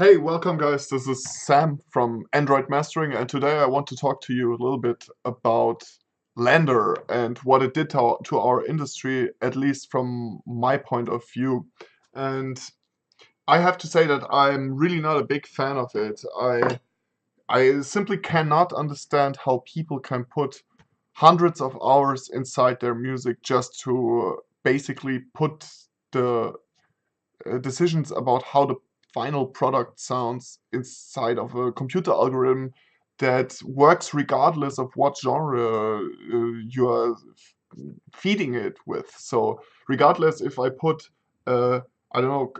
Hey, welcome guys. This is Sam from Android Mastering, and today I want to talk to you a little bit about LANDR and what it did to our industry, at least from my point of view. And I have to say that I'm really not a big fan of it. I simply cannot understand how people can put hundreds of hours inside their music just to basically put the decisions about how the final product sounds inside of a computer algorithm that works regardless of what genre you are feeding it with. So regardless if I put I don't know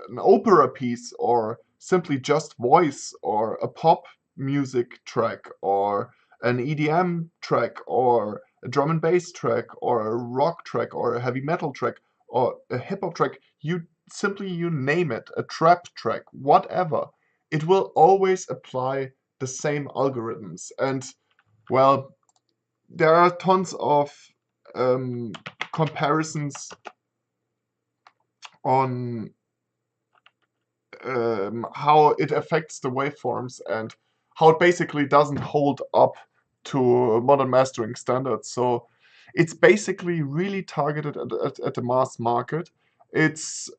an opera piece or simply just voice or a pop music track or an EDM track or a drum and bass track or a rock track or a heavy metal track or a hip hop track, you name it, a trap track, whatever, it will always apply the same algorithms. And well, there are tons of um, comparisons on how it affects the waveforms and how it basically doesn't hold up to modern mastering standards. So it's basically really targeted at the mass market. It's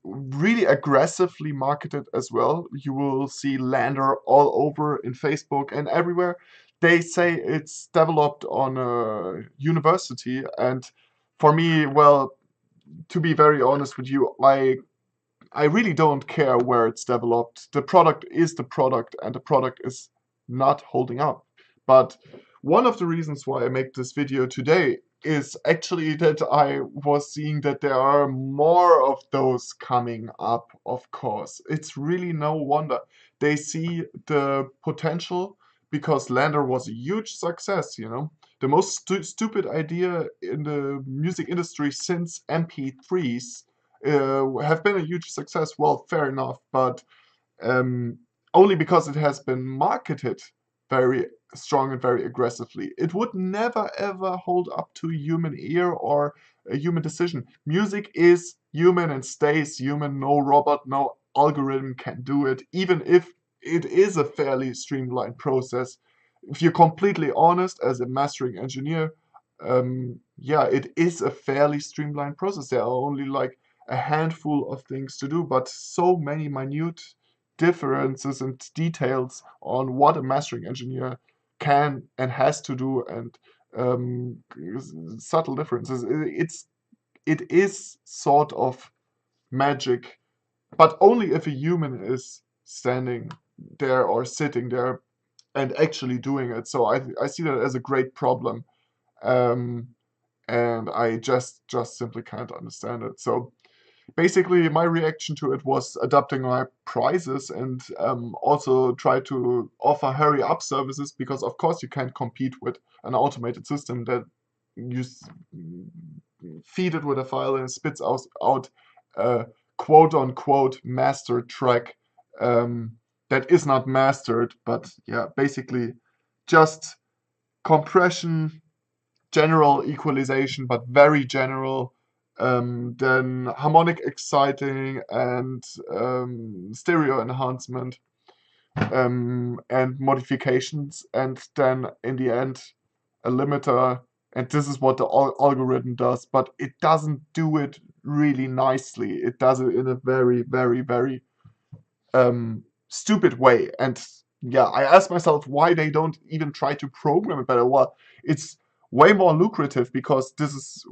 really aggressively marketed as well. You will see LANDR all over in Facebook and everywhere. They say it's developed on a university, and for me, well, to be very honest with you, I really don't care where it's developed. The product is the product, and the product is not holding up. But one of the reasons why I make this video today is actually that I was seeing that there are more of those coming up, of course. It's really no wonder. They see the potential because LANDR was a huge success, you know. The most stupid idea in the music industry since MP3s have been a huge success. Well, fair enough, but um, only because it has been marketed very strong and very aggressively. It would never ever hold up to a human ear or a human decision. Music is human and stays human. No robot, no algorithm can do it, even if it is a fairly streamlined process. If you're completely honest as a mastering engineer, yeah, it is a fairly streamlined process. There are only like a handful of things to do, but so many minute differences and details on what a mastering engineer can and has to do, and subtle differences. It is sort of magic, but only if a human is standing there or sitting there and actually doing it. So I see that as a great problem. Um, and I just simply can't understand it. So basically, my reaction to it was adapting my prices and also try to offer hurry up services because, of course, you can't compete with an automated system that you feed it with a file and it spits out a quote unquote master track um, that is not mastered, but yeah, basically just compression, general equalization, but very general. Then harmonic exciting and stereo enhancement and modifications, and then in the end a limiter. And this is what the algorithm does, but it doesn't do it really nicely. It does it in a very, very, very stupid way. And yeah, I ask myself why they don't even try to program it better. Well, it's way more lucrative because this is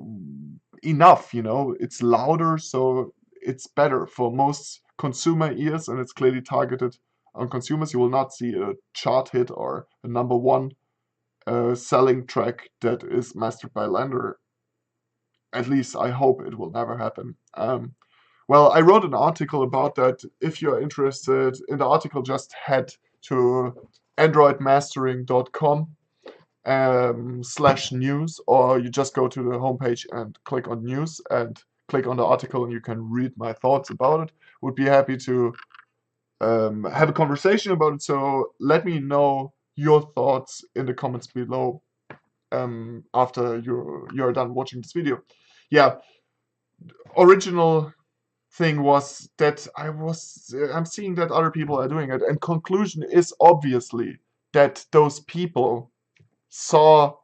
enough, you know, it's louder, so it's better for most consumer ears, and it's clearly targeted on consumers. You will not see a chart hit or a number one selling track that is mastered by LANDR. At least I hope it will never happen. Well, I wrote an article about that. If you're interested in the article, just head to androidmastering.com /news, or you just go to the homepage and click on news and click on the article, and you can read my thoughts about it. Would be happy to have a conversation about it. So let me know your thoughts in the comments below after you're done watching this video. Yeah, original thing was that I'm seeing that other people are doing it, and conclusion is obviously that those people saw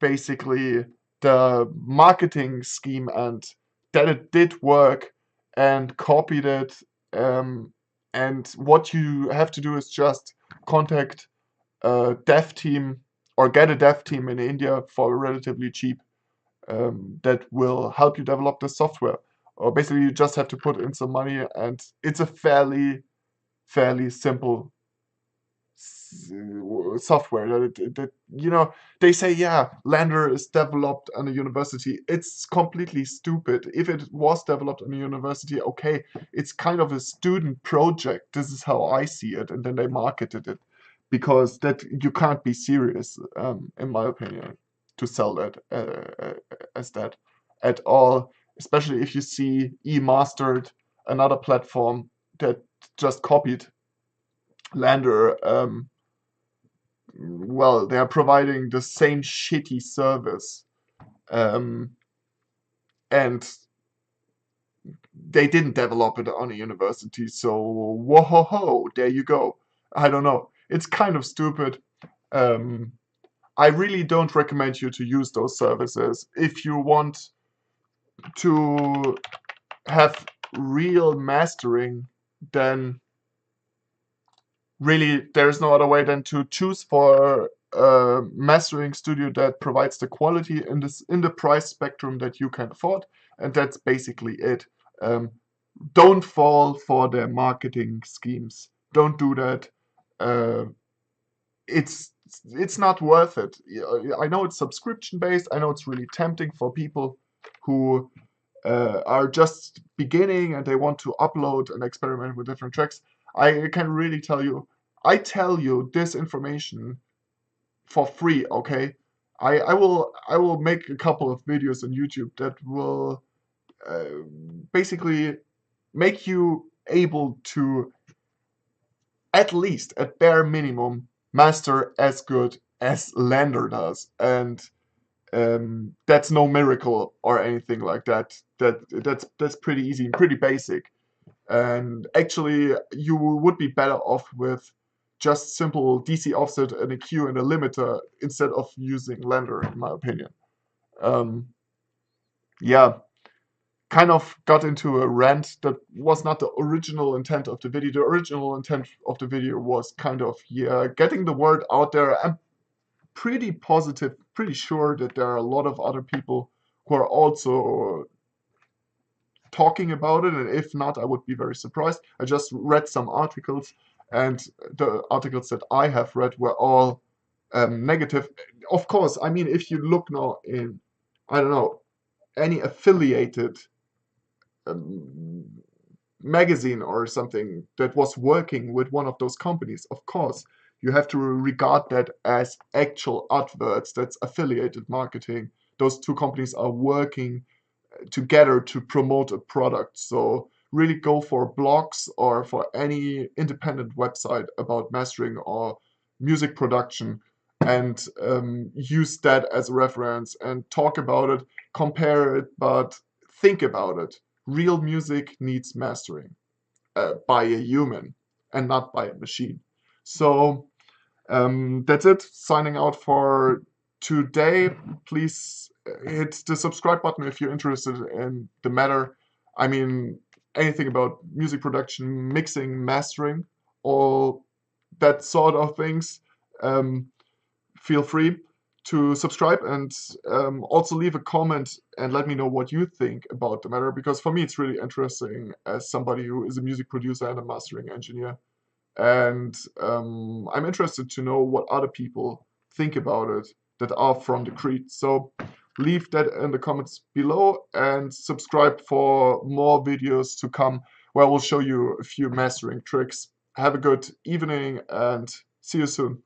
basically the marketing scheme and that it did work and copied it. Um, and what you have to do is just contact a dev team or get a dev team in India for relatively cheap, that will help you develop the software. Or basically, you just have to put in some money, and it's a fairly simple software that they say, yeah, LANDR is developed on a university. It's completely stupid. If it was developed on a university, okay, it's kind of a student project. This is how I see it, and then they marketed it because that you can't be serious, in my opinion, to sell that as that at all. Especially if you see eMastered, another platform that just copied LANDR. Well, they are providing the same shitty service, um, and they didn't develop it on a university. So, whoa, ho, ho, there you go. I don't know. It's kind of stupid. Um, I really don't recommend you to use those services. If you want to have real mastering, then really there's no other way than to choose for a mastering studio that provides the quality in the price spectrum that you can afford, and that's basically it. um, don't fall for their marketing schemes. Don't do that. uh, it's it's not worth it. I know it's subscription based. I know it's really tempting for people who are just beginning and they want to upload and experiment with different tracks. I can really tell you, I tell you this information for free, okay? I will make a couple of videos on YouTube that will basically make you able to, at least at bare minimum, master as good as LANDR does. And that's no miracle or anything like that. That's pretty easy, pretty basic. And actually, you would be better off with just simple DC offset and a Q and a limiter instead of using LANDR, in my opinion. Um, yeah, kind of got into a rant that was not the original intent of the video. The original intent of the video was kind of, yeah, getting the word out there. I'm pretty positive, pretty sure that there are a lot of other people who are also talking about it, and if not, I would be very surprised. I just read some articles, and the articles that I have read were all negative. Of course, I mean, if you look now in, I don't know, any affiliated um, magazine or something that was working with one of those companies, of course, you have to regard that as actual adverts. That's affiliated marketing. Those two companies are working together to promote a product. So really go for blogs or for any independent website about mastering or music production, and use that as a reference and talk about it, compare it, but think about it. Real music needs mastering by a human and not by a machine. So that's it. Signing out for today. Please hit the subscribe button if you're interested in the matter. I mean, anything about music production, mixing, mastering, all that sort of things. Um, Feel free to subscribe, and also leave a comment and let me know what you think about the matter, because for me it's really interesting as somebody who is a music producer and a mastering engineer. And I'm interested to know what other people think about it that are from the Crete. So leave that in the comments below and subscribe for more videos to come where I will show you a few mastering tricks. Have a good evening and see you soon.